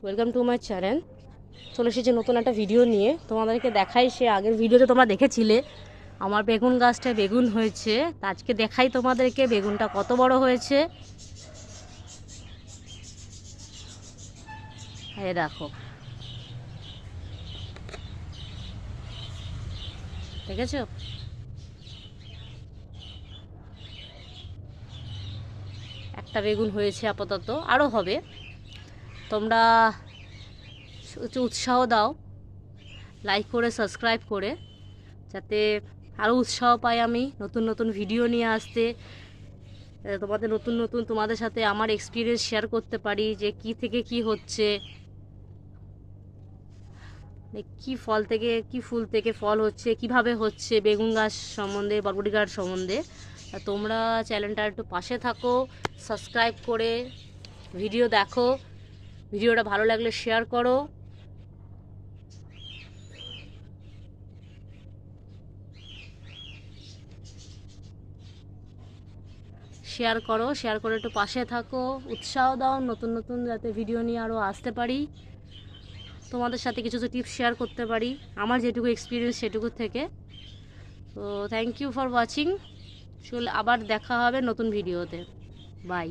Welcome to my channel. চলে এসেছি নতুন একটা ভিডিও নিয়ে। তোমাদেরকে দেখাই, সে আগের ভিডিওতে তোমরা দেখেছিলে আমার বেগুন গাছটায় বেগুন হয়েছে। তা আজকে দেখাই তোমাদেরকে বেগুনটা কত বড় হয়েছে। এই দেখো, দেখেছো? একটা বেগুন হয়েছে আপাতত, আরও হবে। তোমরা উৎসাহ দাও লাইক করে, সাবস্ক্রাইব করে, যাতে আরও উৎসাহ পাই আমি নতুন নতুন ভিডিও নিয়ে আসতে। তোমাদের নতুন নতুন তোমাদের সাথে আমার এক্সপিরিয়েন্স শেয়ার করতে পারি যে কি থেকে কি হচ্ছে, কি ফল থেকে কি ফুল থেকে ফল হচ্ছে, কিভাবে হচ্ছে বেগুন গাছ সম্বন্ধে, বরবটি গাছ সম্বন্ধে। তোমরা চ্যানেলটা একটু পাশে থাকো, সাবস্ক্রাইব করে ভিডিও দেখো। ভিডিওটা ভালো লাগলে শেয়ার করো। শেয়ার করে একটু পাশে থাকো, উৎসাহ দাও নতুন নতুন যাতে ভিডিও নিয়ে আরও আসতে পারি, তোমাদের সাথে কিছু টিপস শেয়ার করতে পারি আমার যেটুকু এক্সপিরিয়েন্স সেটুকু থেকে। তো থ্যাংক ইউ ফর ওয়াচিং। চল আবার দেখা হবে নতুন ভিডিওতে। বাই।